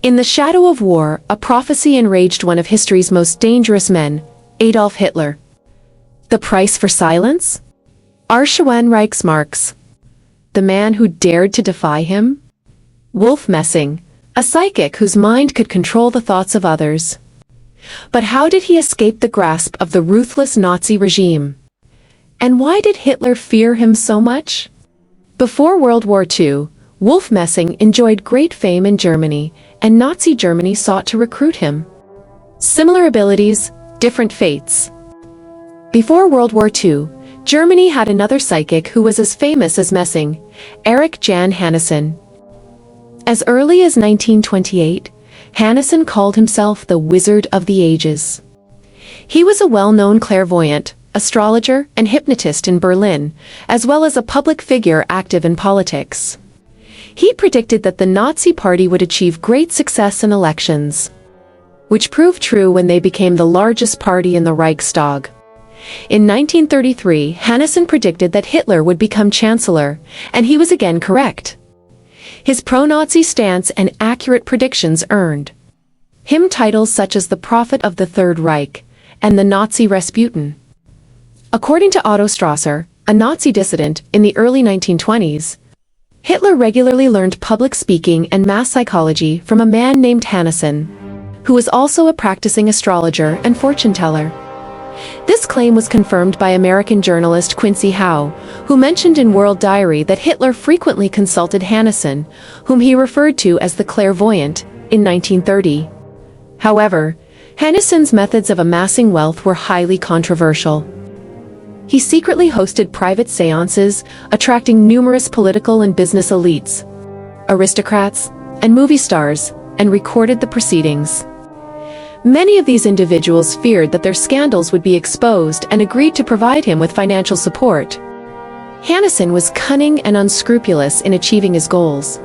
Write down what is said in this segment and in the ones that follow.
In the shadow of war, a prophecy enraged one of history's most dangerous men, Adolf Hitler. The price for silence? Reichsmarks. The man who dared to defy him? Wolf Messing, a psychic whose mind could control the thoughts of others. But how did he escape the grasp of the ruthless Nazi regime? And why did Hitler fear him so much? Before World War II, Wolf Messing enjoyed great fame in Germany, and Nazi Germany sought to recruit him. Similar abilities, different fates. Before World War II, Germany had another psychic who was as famous as Messing, Erik Jan Hanussen. As early as 1928, Hanussen called himself the Wizard of the Ages. He was a well-known clairvoyant, astrologer, and hypnotist in Berlin, as well as a public figure active in politics. He predicted that the Nazi Party would achieve great success in elections, which proved true when they became the largest party in the Reichstag. In 1933, Hanussen predicted that Hitler would become chancellor, and he was again correct. His pro-Nazi stance and accurate predictions earned him titles such as the Prophet of the Third Reich and the Nazi Rasputin. According to Otto Strasser, a Nazi dissident in the early 1920s, Hitler regularly learned public speaking and mass psychology from a man named Hanussen, who was also a practicing astrologer and fortune teller. This claim was confirmed by American journalist Quincy Howe, who mentioned in World Diary that Hitler frequently consulted Hanussen, whom he referred to as the clairvoyant, in 1930. However, Hanussen's methods of amassing wealth were highly controversial. He secretly hosted private seances, attracting numerous political and business elites, aristocrats, and movie stars, and recorded the proceedings. Many of these individuals feared that their scandals would be exposed and agreed to provide him with financial support. Hanussen was cunning and unscrupulous in achieving his goals,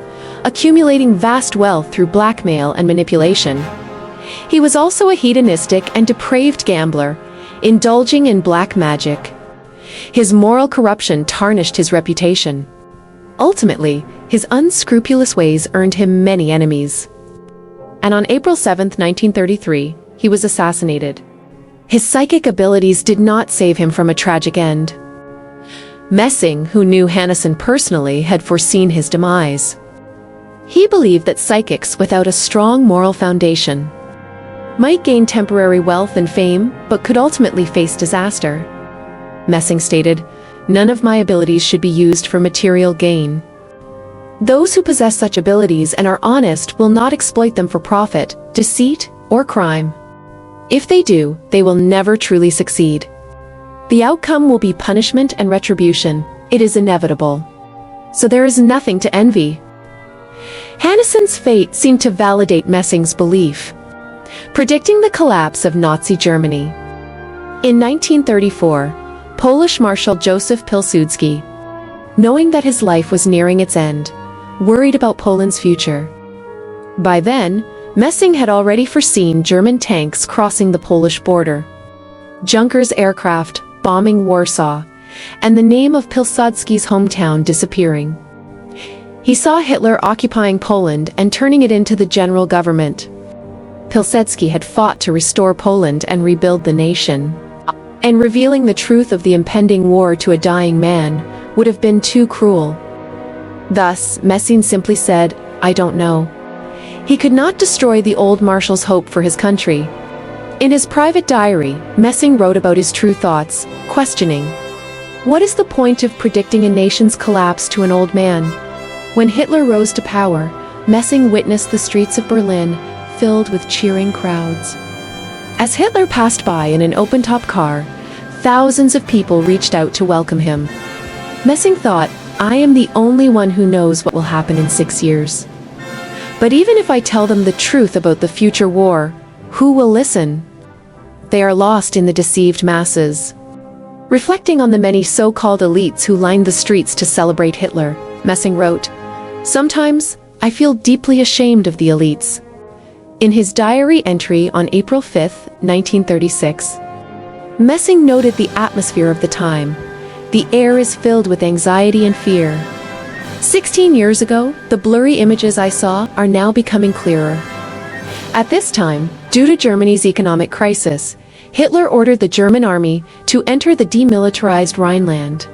accumulating vast wealth through blackmail and manipulation. He was also a hedonistic and depraved gambler, indulging in black magic. His moral corruption tarnished his reputation. Ultimately, his unscrupulous ways earned him many enemies. And on April 7, 1933, he was assassinated. His psychic abilities did not save him from a tragic end. Messing, who knew Hanussen personally, had foreseen his demise. He believed that psychics without a strong moral foundation might gain temporary wealth and fame, but could ultimately face disaster. Messing stated, "None of my abilities should be used for material gain. Those who possess such abilities and are honest will not exploit them for profit, deceit, or crime. If they do, they will never truly succeed. The outcome will be punishment and retribution. It is inevitable. So there is nothing to envy." Hanussen's fate seemed to validate Messing's belief, predicting the collapse of Nazi Germany. In 1934, Polish Marshal Józef Pilsudski, knowing that his life was nearing its end, worried about Poland's future. By then, Messing had already foreseen German tanks crossing the Polish border, Junkers aircraft bombing Warsaw, and the name of Pilsudski's hometown disappearing. He saw Hitler occupying Poland and turning it into the general government. Pilsudski had fought to restore Poland and rebuild the nation, and revealing the truth of the impending war to a dying man would have been too cruel. Thus, Messing simply said, "I don't know." He could not destroy the old marshal's hope for his country. In his private diary, Messing wrote about his true thoughts, questioning, "What is the point of predicting a nation's collapse to an old man?" When Hitler rose to power, Messing witnessed the streets of Berlin filled with cheering crowds. As Hitler passed by in an open-top car, thousands of people reached out to welcome him. Messing thought, "I am the only one who knows what will happen in 6 years. But even if I tell them the truth about the future war, who will listen? They are lost in the deceived masses." Reflecting on the many so-called elites who lined the streets to celebrate Hitler, Messing wrote, "Sometimes, I feel deeply ashamed of the elites." In his diary entry on April 5, 1936, Messing noted the atmosphere of the time. "The air is filled with anxiety and fear. 16 years ago, the blurry images I saw are now becoming clearer. At this time, due to Germany's economic crisis, Hitler ordered the German army to enter the demilitarized Rhineland.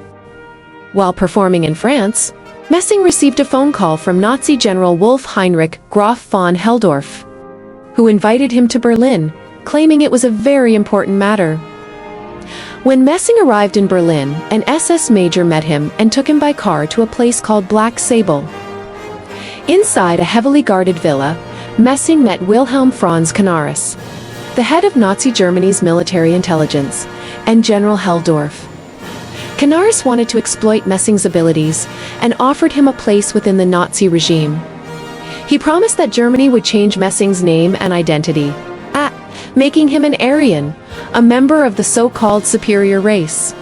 While performing in France, Messing received a phone call from Nazi General Wolf Heinrich Graf von Helldorf, who invited him to Berlin, claiming it was a very important matter. When Messing arrived in Berlin, an SS major met him and took him by car to a place called Black Sable. Inside a heavily guarded villa, Messing met Wilhelm Franz Canaris, the head of Nazi Germany's military intelligence, and General Helldorf. Canaris wanted to exploit Messing's abilities and offered him a place within the Nazi regime. He promised that Germany would change Messing's name and identity, making him an Aryan, a member of the so-called superior race.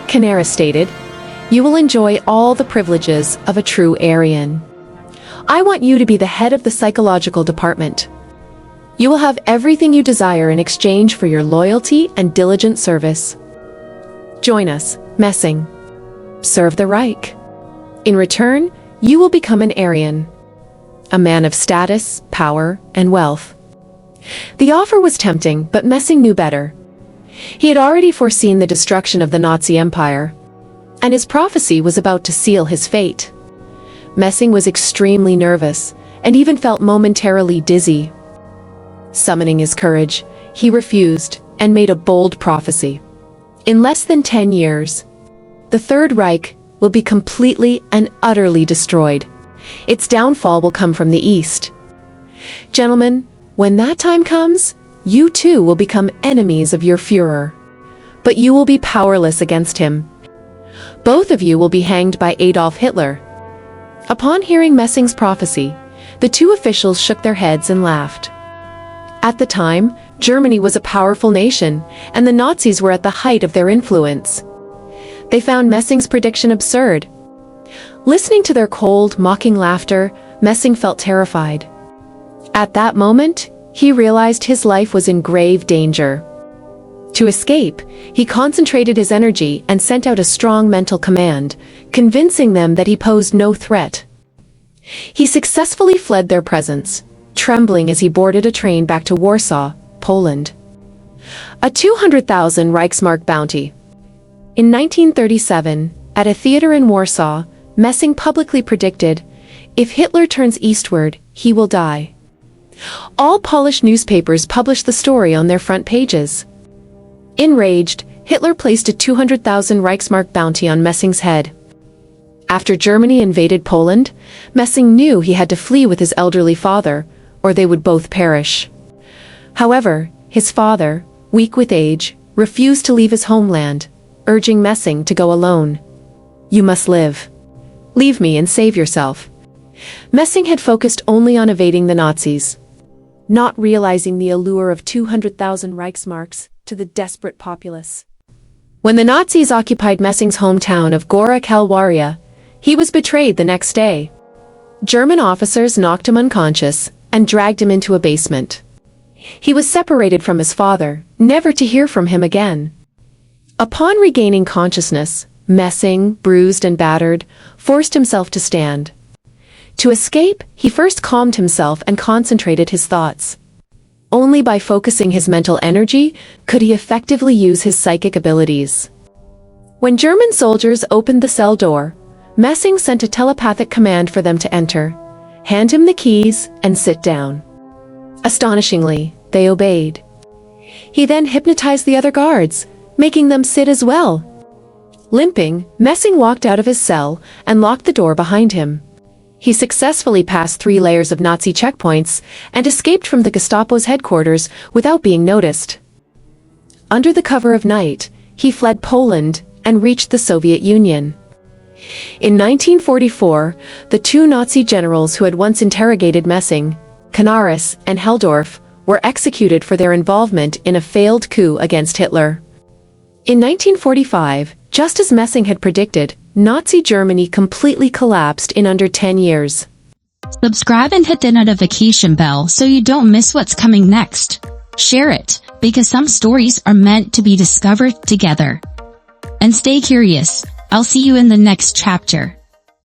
Canaris stated, "You will enjoy all the privileges of a true Aryan. I want you to be the head of the psychological department. You will have everything you desire in exchange for your loyalty and diligent service. Join us, Messing. Serve the Reich. In return, you will become an Aryan, a man of status, power, and wealth." The offer was tempting, but Messing knew better. He had already foreseen the destruction of the Nazi Empire, and his prophecy was about to seal his fate. Messing was extremely nervous, and even felt momentarily dizzy. Summoning his courage, he refused and made a bold prophecy. In less than 10 years, the Third Reich will be completely and utterly destroyed. Its downfall will come from the East. Gentlemen, when that time comes, you too will become enemies of your Führer. But you will be powerless against him. Both of you will be hanged by Adolf Hitler. Upon hearing Messing's prophecy, the two officials shook their heads and laughed. At the time, Germany was a powerful nation, and the Nazis were at the height of their influence. They found Messing's prediction absurd. Listening to their cold, mocking laughter, Messing felt terrified. At that moment, he realized his life was in grave danger. To escape, he concentrated his energy and sent out a strong mental command, convincing them that he posed no threat. He successfully fled their presence, trembling as he boarded a train back to Warsaw, Poland. A 200,000 Reichsmark bounty. In 1937, at a theater in Warsaw, Messing publicly predicted, "If Hitler turns eastward, he will die." All Polish newspapers published the story on their front pages. Enraged, Hitler placed a 200,000 Reichsmark bounty on Messing's head. After Germany invaded Poland, Messing knew he had to flee with his elderly father, or they would both perish. However, his father, weak with age, refused to leave his homeland, urging Messing to go alone. "You must live. Leave me and save yourself." Messing had focused only on evading the Nazis, not realizing the allure of 200,000 Reichsmarks to the desperate populace. When the Nazis occupied Messing's hometown of Gora Kalwaria, he was betrayed the next day. German officers knocked him unconscious and dragged him into a basement. He was separated from his father, never to hear from him again. Upon regaining consciousness, Messing, bruised and battered, forced himself to stand. To escape, he first calmed himself and concentrated his thoughts. Only by focusing his mental energy could he effectively use his psychic abilities. When German soldiers opened the cell door, Messing sent a telepathic command for them to enter, hand him the keys, and sit down. Astonishingly, they obeyed. He then hypnotized the other guards, making them sit as well. Limping, Messing walked out of his cell and locked the door behind him. He successfully passed 3 layers of Nazi checkpoints and escaped from the Gestapo's headquarters without being noticed. Under the cover of night, he fled Poland and reached the Soviet Union. In 1944, the 2 Nazi generals who had once interrogated Messing, Canaris and Helldorf, were executed for their involvement in a failed coup against Hitler. In 1945, just as Messing had predicted, Nazi Germany completely collapsed in under 10 years. Subscribe and hit the notification bell so you don't miss what's coming next. Share it, because some stories are meant to be discovered together. And stay curious. I'll see you in the next chapter.